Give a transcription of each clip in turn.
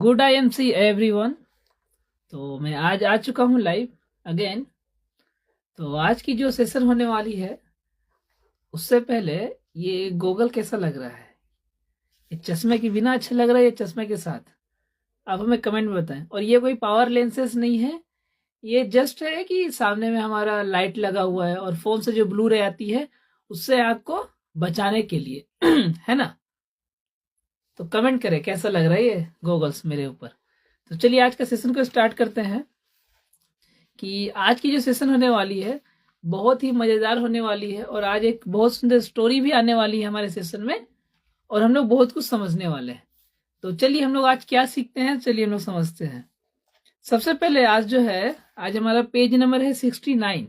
Good I am see everyone. तो मैं आज आ चुका हूँ लाइव अगेन। तो आज की जो सेशन होने वाली है उससे पहले ये गूगल कैसा लग रहा है? ये चश्मे के बिना अच्छा लग रहा है या चश्मे के साथ? आप हमें कमेंट में बताएं। और ये कोई पावर लेंसेज नहीं है, ये जस्ट है कि सामने में हमारा लाइट लगा हुआ है और फोन से जो ब्लू रे आती है उससे आपको बचाने के लिए है ना। तो कमेंट करें कैसा लग रहा है ये गॉगल्स मेरे ऊपर। तो चलिए आज का सेशन को स्टार्ट करते हैं कि आज की जो सेशन होने वाली है बहुत ही मज़ेदार होने वाली है और आज एक बहुत सुंदर स्टोरी भी आने वाली है हमारे सेशन में और हम लोग बहुत कुछ समझने वाले हैं। तो चलिए हम लोग आज क्या सीखते हैं, चलिए हम लोग समझते हैं। सबसे पहले आज जो है, आज हमारा पेज नंबर है 69।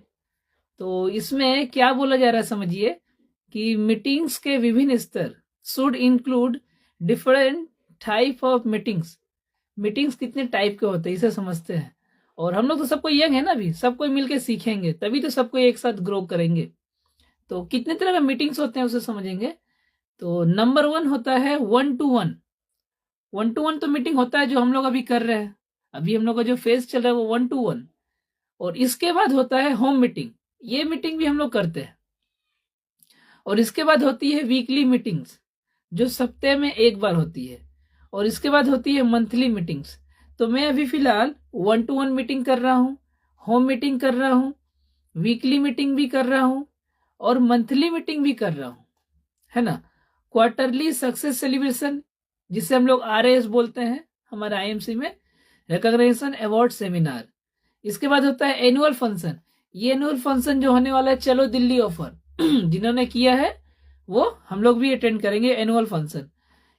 तो इसमें क्या बोला जा रहा है समझिए कि मीटिंग्स के विभिन्न स्तर should include different type of meetings. Meetings कितने टाइप के होते हैं इसे समझते हैं। और हम लोग तो सबको यंग है ना, अभी सबको मिलके सीखेंगे तभी तो सबको एक साथ ग्रो करेंगे। तो कितने तरह का मीटिंग्स होते हैं उसे समझेंगे। तो नंबर 1 होता है 1-to-1। 1-to-1 तो मीटिंग होता है जो हम लोग अभी कर रहे हैं, अभी हम लोग का जो फेज चल रहा है वो 1-to-1। और इसके बाद होता है होम मीटिंग, ये मीटिंग भी हम लोग करते हैं। और इसके बाद होती है वीकली मीटिंग्स जो सप्ताह में एक बार होती है। और इसके बाद होती है मंथली मीटिंग्स। तो मैं अभी फिलहाल 1-to-1 मीटिंग कर रहा हूँ, होम मीटिंग कर रहा हूँ, वीकली मीटिंग भी कर रहा हूँ और मंथली मीटिंग भी कर रहा हूँ, है ना। क्वार्टरली सक्सेस सेलिब्रेशन जिसे हम लोग RAS बोलते हैं हमारे IMC में, रिकॉग्निशन अवार्ड सेमिनार। इसके बाद होता है एनुअल फंक्शन। ये एनुअल फंक्शन जो होने वाला है चलो दिल्ली ऑफर जिन्होंने किया है वो हम लोग भी अटेंड करेंगे एनुअल फंक्शन।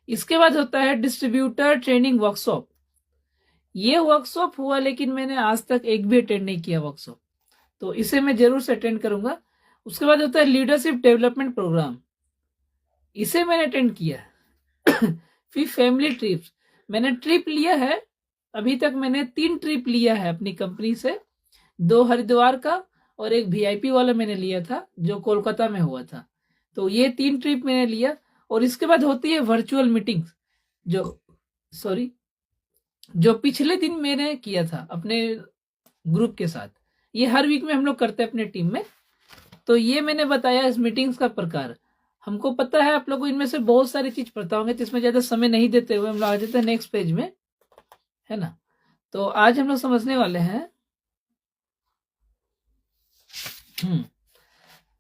इसके बाद होता है डिस्ट्रीब्यूटर ट्रेनिंग वर्कशॉप। ये वर्कशॉप हुआ लेकिन मैंने आज तक एक भी अटेंड नहीं किया वर्कशॉप, तो इसे मैं जरूर से अटेंड करूंगा। उसके बाद होता है लीडरशिप डेवलपमेंट प्रोग्राम, इसे मैंने अटेंड किया फिर फैमिली ट्रिप्स, मैंने ट्रिप लिया है, अभी तक मैंने 3 ट्रिप लिया है अपनी कंपनी से। 2 हरिद्वार का और एक VIP वाला मैंने लिया था जो कोलकाता में हुआ था। तो ये 3 ट्रिप मैंने लिया। और इसके बाद होती है वर्चुअल मीटिंग्स जो पिछले दिन मैंने किया था अपने ग्रुप के साथ। ये हर वीक में हम लोग करते हैं अपने टीम में। तो ये मैंने बताया इस मीटिंग्स का प्रकार। हमको पता है आप लोगों को इनमें से बहुत सारी चीज पता होंगे, जिसमें ज्यादा समय नहीं देते हुए हम लोग आ जाते हैं नेक्स्ट पेज में, है ना। तो आज हम लोग समझने वाले हैं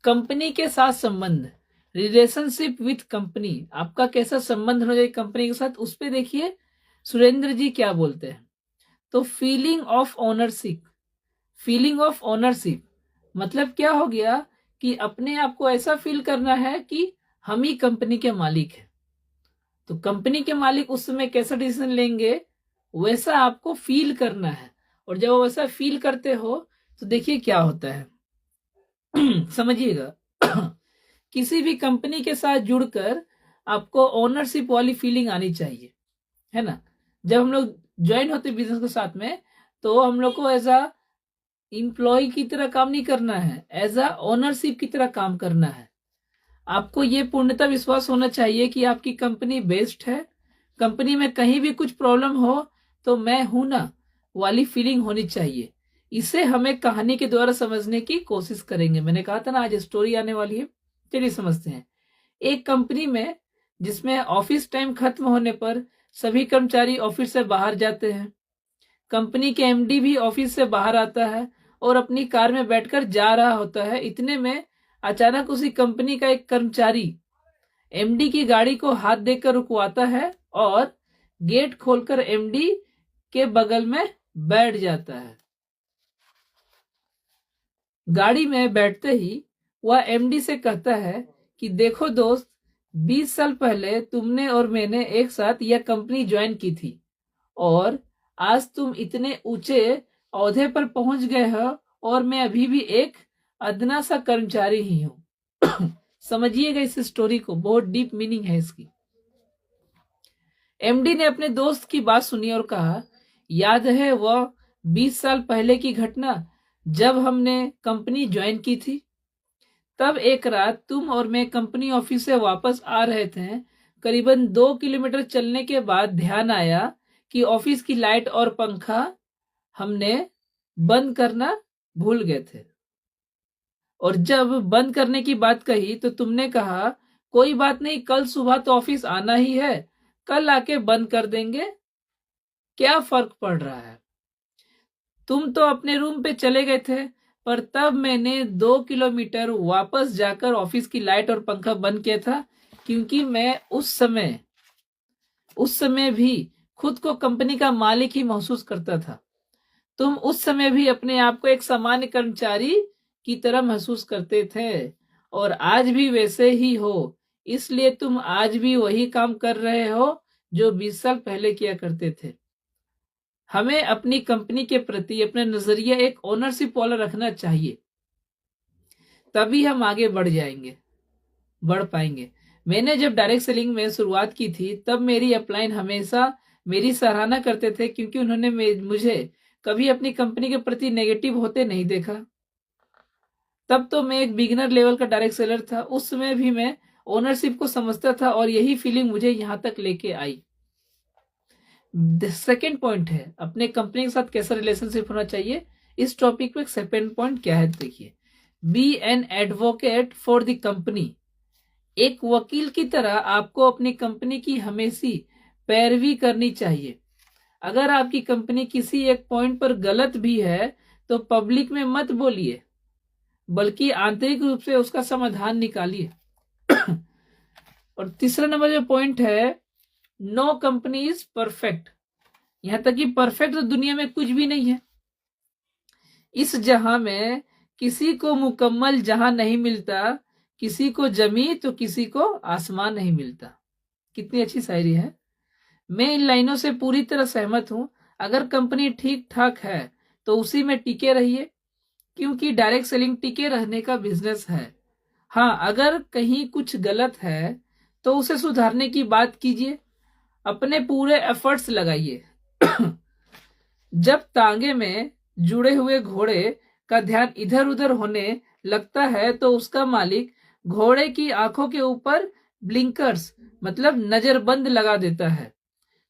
कंपनी के साथ संबंध, रिलेशनशिप विथ कंपनी। आपका कैसा संबंध होना चाहिए कंपनी के साथ, उस पर देखिए सुरेंद्र जी क्या बोलते हैं। तो feeling of ownership, feeling of ownership मतलब क्या हो गया कि अपने आप को ऐसा फील करना है कि हम ही कंपनी के मालिक हैं। तो कंपनी के मालिक उस समय कैसा डिसीजन लेंगे वैसा आपको फील करना है। और जब वैसा फील करते हो तो देखिए क्या होता है समझिएगा किसी भी कंपनी के साथ जुड़कर आपको ओनरशिप वाली फीलिंग आनी चाहिए, है ना। जब हम लोग ज्वाइन होते बिजनेस के साथ में तो हम लोग को एज अ एम्प्लॉय की तरह काम नहीं करना है, एज अ ओनरशिप की तरह काम करना है। आपको ये पूर्णतः विश्वास होना चाहिए कि आपकी कंपनी बेस्ट है, कंपनी में कहीं भी कुछ प्रॉब्लम हो तो मैं हूं ना वाली फीलिंग होनी चाहिए। इसे हमें कहानी के द्वारा समझने की कोशिश करेंगे। मैंने कहा था ना आज स्टोरी आने वाली है, चलिए समझते हैं। एक कंपनी में जिसमें ऑफिस टाइम खत्म होने पर सभी कर्मचारी ऑफिस से बाहर जाते हैं, कंपनी के MD भी ऑफिस से बाहर आता है और अपनी कार में बैठकर जा रहा होता है। इतने में अचानक उसी कंपनी का एक कर्मचारी MD की गाड़ी को हाथ देकर रुकवाता है और गेट खोलकर MD के बगल में बैठ जाता है। गाड़ी में बैठते ही वह MD से कहता है कि देखो दोस्त, 20 साल पहले तुमने और मैंने एक साथ यह कंपनी ज्वाइन की थी और आज तुम इतने ऊंचे ओहदे पर पहुंच गए हो और मैं अभी भी एक अदना सा कर्मचारी ही हूं समझिएगा इस स्टोरी को, बहुत डीप मीनिंग है इसकी। MD ने अपने दोस्त की बात सुनी और कहा, याद है वह 20 साल पहले की घटना जब हमने कंपनी ज्वाइन की थी? तब एक रात तुम और मैं कंपनी ऑफिस से वापस आ रहे थे। करीबन 2 किलोमीटर चलने के बाद ध्यान आया कि ऑफिस की लाइट और पंखा हमने बंद करना भूल गए थे, और जब बंद करने की बात कही तो तुमने कहा कोई बात नहीं, कल सुबह तो ऑफिस आना ही है, कल आके बंद कर देंगे, क्या फर्क पड़ रहा है। तुम तो अपने रूम पे चले गए थे, पर तब मैंने 2 किलोमीटर वापस जाकर ऑफिस की लाइट और पंखा बंद किया था, क्योंकि मैं उस समय भी खुद को कंपनी का मालिक ही महसूस करता था। तुम उस समय भी अपने आप को एक सामान्य कर्मचारी की तरह महसूस करते थे, और आज भी वैसे ही हो। इसलिए तुम आज भी वही काम कर रहे हो जो 20 साल पहले किया करते थे। हमें अपनी कंपनी के प्रति अपना नजरिया एक ओनरशिप वाला रखना चाहिए, तभी हम आगे बढ़ पाएंगे। मैंने जब डायरेक्ट सेलिंग में शुरुआत की थी, तब मेरी अपलाइन हमेशा मेरी सराहना करते थे, क्योंकि उन्होंने मुझे कभी अपनी कंपनी के प्रति नेगेटिव होते नहीं देखा। तब तो मैं एक बिगिनर लेवल का डायरेक्ट सेलर था। उस समय भी मैं ओनरशिप को समझता था, और यही फीलिंग मुझे यहां तक लेके आई। सेकेंड पॉइंट है अपने कंपनी के साथ कैसा रिलेशनशिप होना चाहिए। इस टॉपिक पे सेकेंड पॉइंट क्या है, देखिए, be an advocate for the company. एक वकील की तरह आपको अपनी कंपनी की हमेशा पैरवी करनी चाहिए। अगर आपकी कंपनी किसी एक पॉइंट पर गलत भी है तो पब्लिक में मत बोलिए, बल्कि आंतरिक रूप से उसका समाधान निकालिए। और तीसरा नंबर जो पॉइंट है, नो कंपनी इज परफेक्ट। यहां तक कि परफेक्ट तो दुनिया में कुछ भी नहीं है। इस जहां में किसी को मुकम्मल जहां नहीं मिलता, किसी को जमी तो किसी को आसमान नहीं मिलता। कितनी अच्छी शायरी है। मैं इन लाइनों से पूरी तरह सहमत हूं। अगर कंपनी ठीक ठाक है तो उसी में टिके रहिए, क्योंकि डायरेक्ट सेलिंग टिके रहने का बिजनेस है। हाँ, अगर कहीं कुछ गलत है तो उसे सुधारने की बात कीजिए, अपने पूरे एफर्ट्स लगाइए। जब तांगे में जुड़े हुए घोड़े का ध्यान इधर उधर होने लगता है तो उसका मालिक घोड़े की आंखों के ऊपर ब्लिंकर्स मतलब नजरबंद लगा देता है,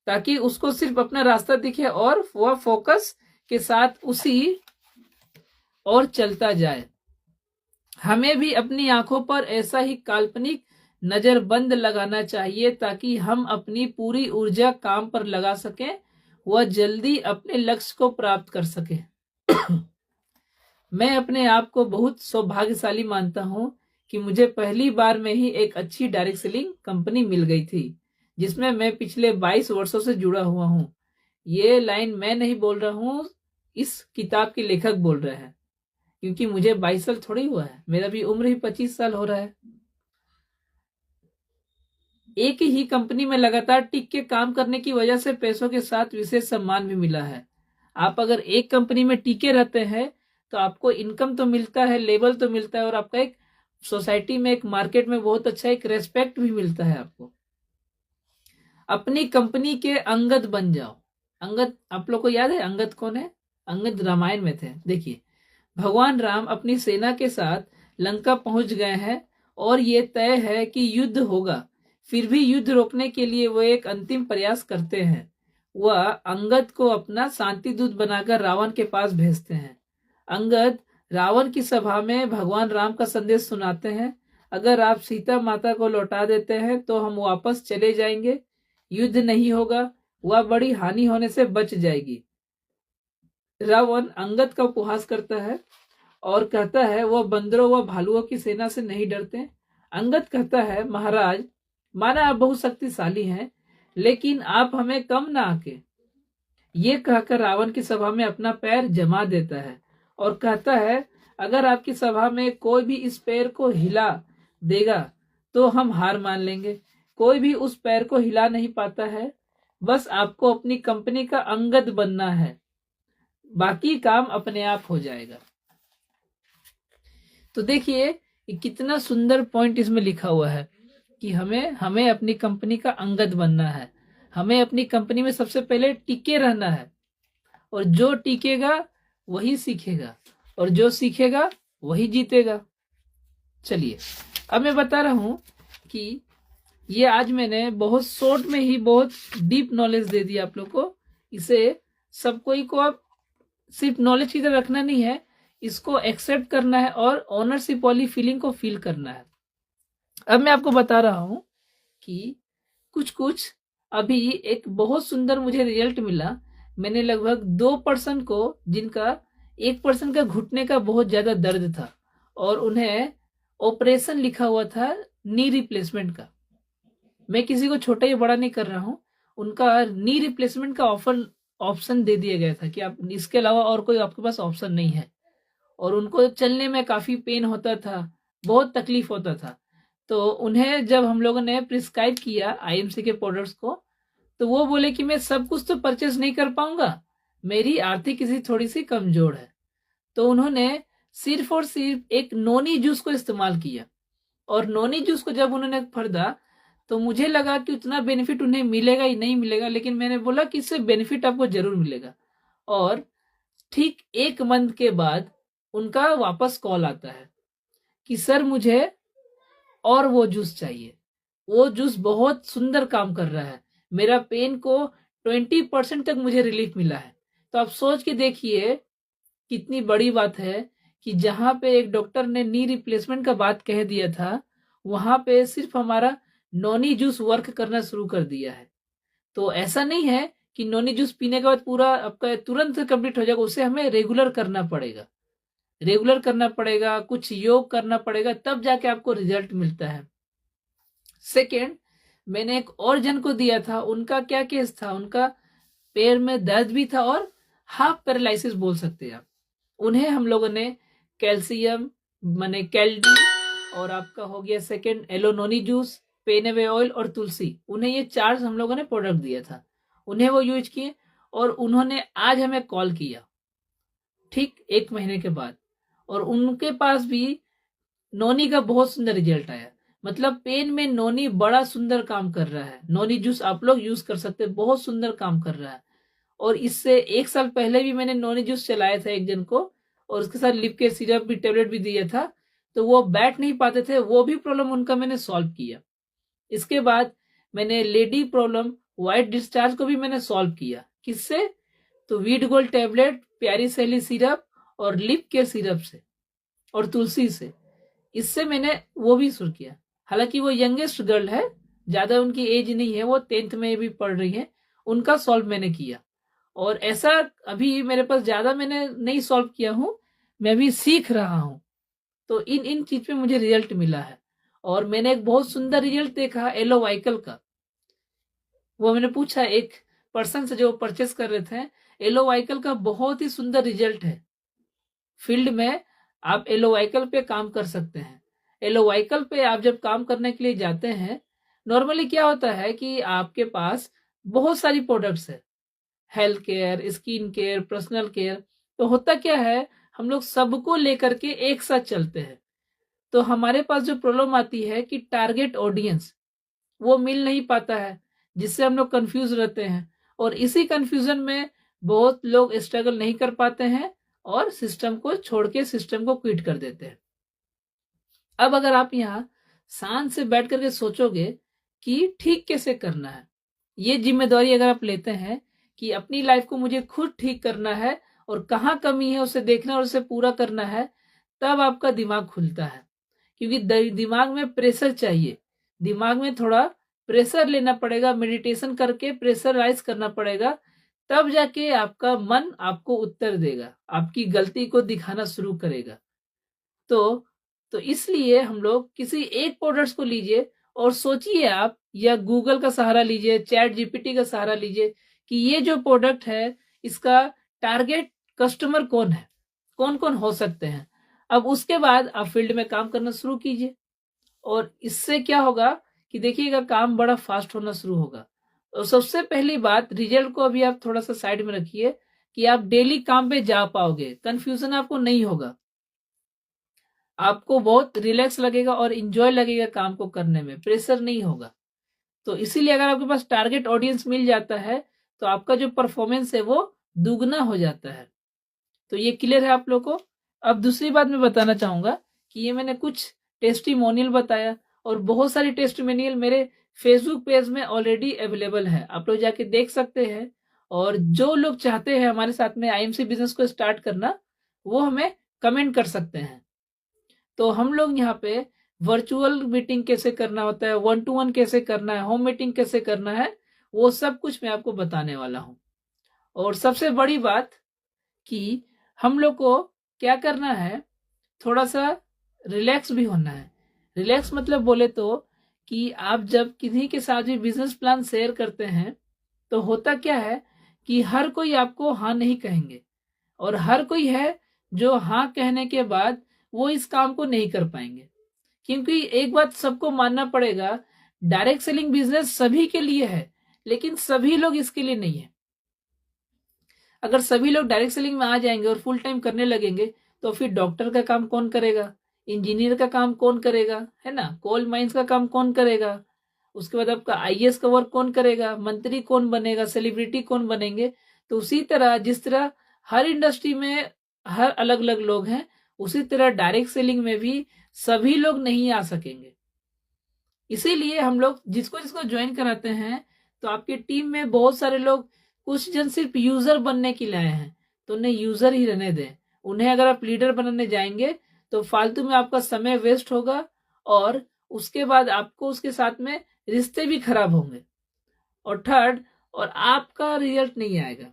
ताकि उसको सिर्फ अपना रास्ता दिखे और वह फोकस के साथ उसी और चलता जाए। हमें भी अपनी आंखों पर ऐसा ही काल्पनिक नजरबंद लगाना चाहिए, ताकि हम अपनी पूरी ऊर्जा काम पर लगा सकें, वह जल्दी अपने लक्ष्य को प्राप्त कर सके। मैं अपने आप को बहुत सौभाग्यशाली मानता हूं कि मुझे पहली बार में ही एक अच्छी डायरेक्ट सेलिंग कंपनी मिल गई थी, जिसमें मैं पिछले 22 वर्षों से जुड़ा हुआ हूं। ये लाइन मैं नहीं बोल रहा हूं, इस किताब के लेखक बोल रहे हैं, क्योंकि मुझे 22 साल थोड़ी हुआ है, मेरा भी उम्र ही 25 साल हो रहा है। एक ही कंपनी में लगातार टिक के काम करने की वजह से पैसों के साथ विशेष सम्मान भी मिला है। आप अगर एक कंपनी में टिके रहते हैं तो आपको इनकम तो मिलता है, लेवल तो मिलता है, और आपका एक सोसाइटी में, एक मार्केट में बहुत अच्छा एक रेस्पेक्ट भी मिलता है आपको। अपनी कंपनी के अंगद बन जाओ। अंगद, आप लोग को याद है अंगद कौन है? अंगद रामायण में थे। देखिए, भगवान राम अपनी सेना के साथ लंका पहुंच गए हैं और ये तय है कि युद्ध होगा। फिर भी युद्ध रोकने के लिए वो एक अंतिम प्रयास करते हैं। वह अंगद को अपना शांति दूत बनाकर रावण के पास भेजते हैं। अंगद रावण की सभा में भगवान राम का संदेश सुनाते हैं, अगर आप सीता माता को लौटा देते हैं तो हम वापस चले जाएंगे, युद्ध नहीं होगा, वह बड़ी हानि होने से बच जाएगी। रावण अंगद का उपहास करता है और कहता है वह बंदरों व भालुओं की सेना से नहीं डरते। अंगद कहता है, महाराज, माना आप बहुत शक्तिशाली हैं, लेकिन आप हमें कम ना आके। ये कहकर रावण की सभा में अपना पैर जमा देता है और कहता है, अगर आपकी सभा में कोई भी इस पैर को हिला देगा तो हम हार मान लेंगे। कोई भी उस पैर को हिला नहीं पाता है, बस आपको अपनी कंपनी का अंगद बनना है, बाकी काम अपने आप हो जाएगा। तो देखिए कितना सुंदर पॉइंट इसमें लिखा हुआ है कि हमें अपनी कंपनी का अंगद बनना है, हमें अपनी कंपनी में सबसे पहले टिके रहना है, और जो टिकेगा वही सीखेगा, और जो सीखेगा वही जीतेगा। चलिए, अब मैं बता रहा हूं कि ये आज मैंने बहुत शॉर्ट में ही बहुत डीप नॉलेज दे दिया आप लोग को इसे सब कोई को अब सिर्फ नॉलेज की तरह रखना नहीं है, इसको एक्सेप्ट करना है और ओनरशिप वाली फीलिंग को फील करना है। अब मैं आपको बता रहा हूं कि कुछ अभी एक बहुत सुंदर मुझे रिजल्ट मिला। मैंने लगभग 2% को, जिनका 1% का घुटने का बहुत ज्यादा दर्द था और उन्हें ऑपरेशन लिखा हुआ था नी रिप्लेसमेंट का। मैं किसी को छोटा या बड़ा नहीं कर रहा हूं, उनका नी रिप्लेसमेंट का ऑप्शन दे दिया गया था कि आप इसके अलावा और कोई आपके पास ऑप्शन नहीं है। और उनको चलने में काफी पेन होता था, बहुत तकलीफ होता था। तो उन्हें जब हम लोगों ने प्रिस्क्राइब किया आईएमसी के प्रोडक्ट्स को, तो वो बोले कि मैं सब कुछ तो परचेस नहीं कर पाऊंगा, मेरी आर्थिक स्थिति थोड़ी सी कमजोर है। तो उन्होंने सिर्फ और सिर्फ एक नोनी जूस को इस्तेमाल किया। और नोनी जूस को जब उन्होंने खरीदा तो मुझे लगा कि उतना बेनिफिट उन्हें मिलेगा ही नहीं मिलेगा, लेकिन मैंने बोला कि इससे बेनिफिट आपको जरूर मिलेगा। और ठीक 1 मंथ के बाद उनका वापस कॉल आता है कि सर मुझे और वो जूस चाहिए, वो जूस बहुत सुंदर काम कर रहा है, मेरा पेन को 20% तक मुझे रिलीफ मिला है। तो आप सोच के देखिए कितनी बड़ी बात है कि जहां पे एक डॉक्टर ने नी रिप्लेसमेंट का बात कह दिया था, वहां पे सिर्फ हमारा नॉनी जूस वर्क करना शुरू कर दिया है। तो ऐसा नहीं है कि नॉनी जूस पीने के बाद पूरा आपका तुरंत कंप्लीट हो जाएगा, उसे हमें रेगुलर करना पड़ेगा, रेगुलर करना पड़ेगा, कुछ योग करना पड़ेगा, तब जाके आपको रिजल्ट मिलता है। सेकेंड, मैंने एक और जन को दिया था, उनका क्या केस था, उनका पैर में दर्द भी था और हाफ पैरालिसिस बोल सकते हैं आप। उन्हें हम लोगों ने कैल्शियम माने कैल्डी और आपका हो गया सेकेंड एलोनोनी जूस, पेनेवे ऑयल और तुलसी, उन्हें ये 4 हम लोगों ने प्रोडक्ट दिया था। उन्हें वो यूज किए और उन्होंने आज हमें कॉल किया ठीक 1 महीने के बाद, और उनके पास भी नोनी का बहुत सुंदर रिजल्ट आया। मतलब पेन में नोनी बड़ा सुंदर काम कर रहा है। नोनी जूस आप लोग यूज कर सकते हैं, बहुत सुंदर काम कर रहा है। और इससे 1 साल पहले भी मैंने नोनी जूस चलाया था एक जन को, और उसके साथ लिप के सिरप भी, टेबलेट भी दिया था। तो वो बैठ नहीं पाते थे, वो भी प्रॉब्लम उनका मैंने सॉल्व किया। इसके बाद मैंने लेडी प्रॉब्लम व्हाइट डिस्चार्ज को भी मैंने सॉल्व किया। किससे? तो वीट गोल्ड टेबलेट, प्यारी सहेली सिरप और लिप के सिरप से और तुलसी से। इससे मैंने वो भी शुरू किया। हालांकि वो यंगेस्ट गर्ल है, ज्यादा उनकी एज नहीं है, वो 10th में भी पढ़ रही है, उनका सॉल्व मैंने किया। और ऐसा अभी मेरे पास ज्यादा मैंने नहीं सॉल्व किया हूं, मैं भी सीख रहा हूं। तो इन इन चीज पे मुझे रिजल्ट मिला है। और मैंने एक बहुत सुंदर रिजल्ट देखा एलोवाइकल का। वो मैंने पूछा एक पर्सन से जो परचेस कर रहे थे, एलोवाइकल का बहुत ही सुंदर रिजल्ट है। फील्ड में आप एलोवाइकल पे काम कर सकते हैं। एलोवाइकल पे आप जब काम करने के लिए जाते हैं, नॉर्मली क्या होता है कि आपके पास बहुत सारी प्रोडक्ट्स है, health care, skin care, personal care. तो होता क्या है, हम लोग सबको लेकर के एक साथ चलते हैं। तो हमारे पास जो प्रॉब्लम आती है कि टारगेट ऑडियंस वो मिल नहीं पाता है, जिससे हम लोग कंफ्यूज रहते हैं। और इसी कंफ्यूजन में बहुत लोग स्ट्रगल नहीं कर पाते हैं और सिस्टम को छोड़ के सिस्टम को क्विट कर देते हैं। अब अगर आप यहाँ शांत से बैठ करके सोचोगे कि ठीक कैसे करना है, ये जिम्मेदारी अगर आप लेते हैं कि अपनी लाइफ को मुझे खुद ठीक करना है और कहाँ कमी है उसे देखना और उसे पूरा करना है, तब आपका दिमाग खुलता है। क्योंकि दिमाग में प्रेशर चाहिए, दिमाग में थोड़ा प्रेशर लेना पड़ेगा, मेडिटेशन करके प्रेशराइज करना पड़ेगा, तब जाके आपका मन आपको उत्तर देगा, आपकी गलती को दिखाना शुरू करेगा। तो इसलिए हम लोग किसी एक प्रोडक्ट्स को लीजिए और सोचिए आप, या गूगल का सहारा लीजिए, चैट जीपीटी का सहारा लीजिए कि ये जो प्रोडक्ट है इसका टारगेट कस्टमर कौन है, कौन कौन हो सकते हैं। अब उसके बाद आप फील्ड में काम करना शुरू कीजिए, और इससे क्या होगा कि देखिएगा काम बड़ा फास्ट होना शुरू होगा। और सबसे पहली बात, रिजल्ट को अभी आप थोड़ा सा साइड में रखिए कि आप डेली काम पे जा पाओगे, कंफ्यूजन आपको नहीं होगा, आपको बहुत रिलैक्स लगेगा और इंजॉय लगेगा काम को करने में, प्रेशर नहीं होगा। तो इसीलिए अगर आपके पास टारगेट ऑडियंस मिल जाता है तो आपका जो परफॉर्मेंस है वो दुगना हो जाता है। तो ये क्लियर है आप लोग को। अब दूसरी बात मैं बताना चाहूंगा कि ये मैंने कुछ टेस्टिमोनियल बताया, और बहुत सारी टेस्टिमोनियल मेरे फेसबुक पेज में ऑलरेडी अवेलेबल है, आप लोग जाके देख सकते हैं। और जो लोग चाहते हैं हमारे साथ में आईएमसी बिजनेस को स्टार्ट करना, वो हमें कमेंट कर सकते हैं। तो हम लोग यहाँ पे वर्चुअल मीटिंग कैसे करना होता है, 1-to-1 कैसे करना है, होम मीटिंग कैसे करना है, वो सब कुछ मैं आपको बताने वाला हूँ। और सबसे बड़ी बात कि हम लोग को क्या करना है, थोड़ा सा रिलैक्स भी होना है। रिलैक्स मतलब बोले तो कि आप जब किसी के साथ भी बिजनेस प्लान शेयर करते हैं तो होता क्या है कि हर कोई आपको हाँ नहीं कहेंगे, और हर कोई है जो हाँ कहने के बाद वो इस काम को नहीं कर पाएंगे। क्योंकि एक बात सबको मानना पड़ेगा, डायरेक्ट सेलिंग बिजनेस सभी के लिए है, लेकिन सभी लोग इसके लिए नहीं है। अगर सभी लोग डायरेक्ट सेलिंग में आ जाएंगे और फुल टाइम करने लगेंगे तो फिर डॉक्टर का काम कौन करेगा, इंजीनियर का काम कौन करेगा, है ना, कोल माइंस का काम कौन करेगा, उसके बाद आपका आईएएस का वर्क कौन करेगा, मंत्री कौन बनेगा, सेलिब्रिटी कौन बनेंगे। तो उसी तरह जिस तरह हर इंडस्ट्री में हर अलग अलग लोग हैं, उसी तरह डायरेक्ट सेलिंग में भी सभी लोग नहीं आ सकेंगे। इसीलिए हम लोग जिसको जिसको ज्वाइन कराते हैं, तो आपकी टीम में बहुत सारे लोग, कुछ जन सिर्फ यूजर बनने के लिए आए हैं, तो उन्हें यूजर ही रहने दें। उन्हें अगर आप लीडर बनाने जाएंगे तो फालतू में आपका समय वेस्ट होगा, और उसके बाद आपको उसके साथ में रिश्ते भी खराब होंगे, और थर्ड, और आपका रिजल्ट नहीं आएगा।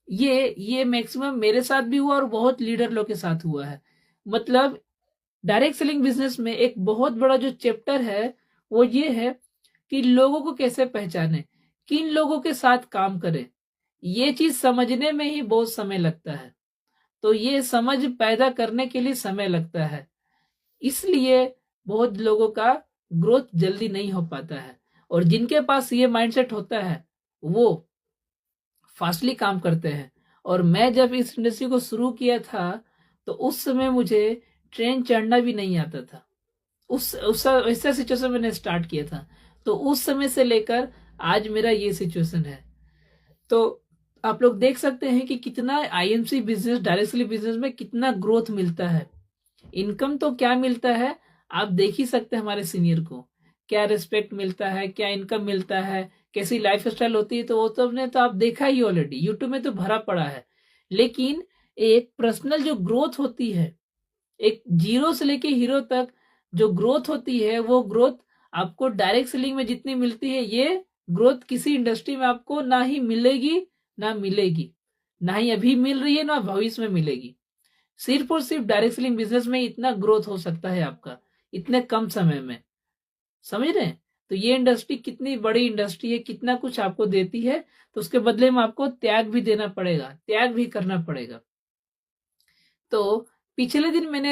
ये मैक्सिमम मेरे साथ भी हुआ और बहुत लीडर लोग के साथ हुआ है। मतलब डायरेक्ट सेलिंग बिजनेस में एक बहुत बड़ा जो चैप्टर है वो ये है कि लोगों को कैसे पहचाने, किन लोगों के साथ काम करें। ये चीज समझने में ही बहुत समय लगता है, तो ये समझ पैदा करने के लिए समय लगता है। इसलिए बहुत लोगों का ग्रोथ जल्दी नहीं हो पाता है, और जिनके पास ये माइंडसेट होता है वो फास्टली काम करते हैं। और मैं जब इस इंडस्ट्री को शुरू किया था तो उस समय मुझे ट्रेन चढ़ना भी नहीं आता था। उस ऐसा सिचुएशन मैंने स्टार्ट किया था, तो उस समय से लेकर आज मेरा ये सिचुएशन है। तो आप लोग देख सकते हैं कि कितना IMC business, direct selling business में कितना ग्रोथ मिलता है। इनकम तो क्या मिलता है आप देख ही सकते हैं, हमारे सीनियर को क्या रिस्पेक्ट मिलता है, क्या इनकम मिलता है, कैसी लाइफ स्टाइल होती है, तो वो तो हमने तो आप देखा ही ऑलरेडी, यूट्यूब में तो भरा पड़ा है। लेकिन एक पर्सनल जो ग्रोथ होती है, एक जीरो से लेके हीरो तक जो ग्रोथ होती है, वो ग्रोथ आपको डायरेक्ट सेलिंग में जितनी मिलती है, ये ग्रोथ किसी इंडस्ट्री में आपको ना ही मिलेगी, ना मिलेगी, ना ही अभी मिल रही है, ना भविष्य में मिलेगी। सिर्फ और सिर्फ डायरेक्ट सेलिंग बिजनेस में इतना ग्रोथ हो सकता है आपका, इतने कम समय में। समझ रहे हैं? तो ये इंडस्ट्री कितनी बड़ी इंडस्ट्री है, कितना कुछ आपको देती है, तो उसके बदले में आपको त्याग भी देना पड़ेगा, त्याग भी करना पड़ेगा। तो पिछले दिन मैंने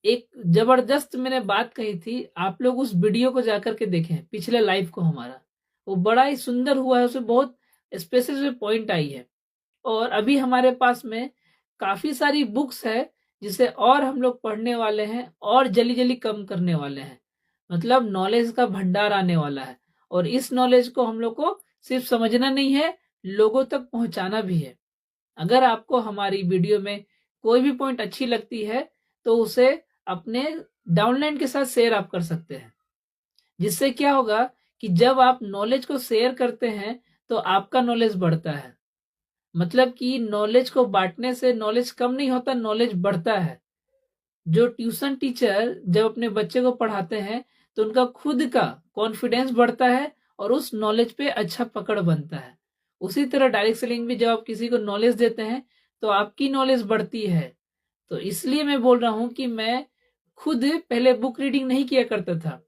एक जबरदस्त मैंने बात कही थी, आप लोग उस वीडियो को जाकर के देखें, पिछले लाइव को हमारा, वो बड़ा ही सुंदर हुआ है, उसमें बहुत स्पेसिफिक पॉइंट आई है। और अभी हमारे पास में काफी सारी बुक्स है जिसे और हम लोग पढ़ने वाले हैं, और जल्दी जल्दी कम करने वाले हैं। मतलब नॉलेज का भंडार आने वाला है, और इस नॉलेज को हम लोग को सिर्फ समझना नहीं है, लोगों तक पहुंचाना भी है। अगर आपको हमारी वीडियो में कोई भी पॉइंट अच्छी लगती है तो उसे अपने डाउनलाइन के साथ शेयर आप कर सकते हैं, जिससे क्या होगा कि जब आप नॉलेज को शेयर करते हैं तो आपका नॉलेज बढ़ता है। मतलब कि नॉलेज को बांटने से नॉलेज कम नहीं होता, नॉलेज बढ़ता है। जो ट्यूशन टीचर जब अपने बच्चे को पढ़ाते हैं तो उनका खुद का कॉन्फिडेंस बढ़ता है और उस नॉलेज पे अच्छा पकड़ बनता है। उसी तरह डायरेक्ट सेलिंग भी जब आप किसी को नॉलेज देते हैं तो आपकी नॉलेज बढ़ती है। तो इसलिए मैं बोल रहा हूं कि मैं खुद पहले बुक रीडिंग नहीं किया करता था,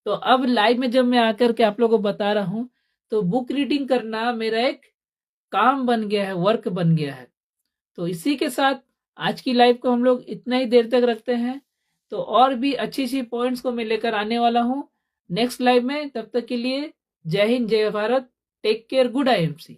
तो अब लाइव में जब मैं आकर के आप लोगों को बता रहा हूं तो बुक रीडिंग करना मेरा एक काम बन गया है, वर्क बन गया है। तो इसी के साथ आज की लाइव को हम लोग इतना ही देर तक रखते हैं, तो और भी अच्छी अच्छी पॉइंट्स को मैं लेकर आने वाला हूं नेक्स्ट लाइव में। तब तक के लिए जय हिंद, जय Bharat, take care, good IMC.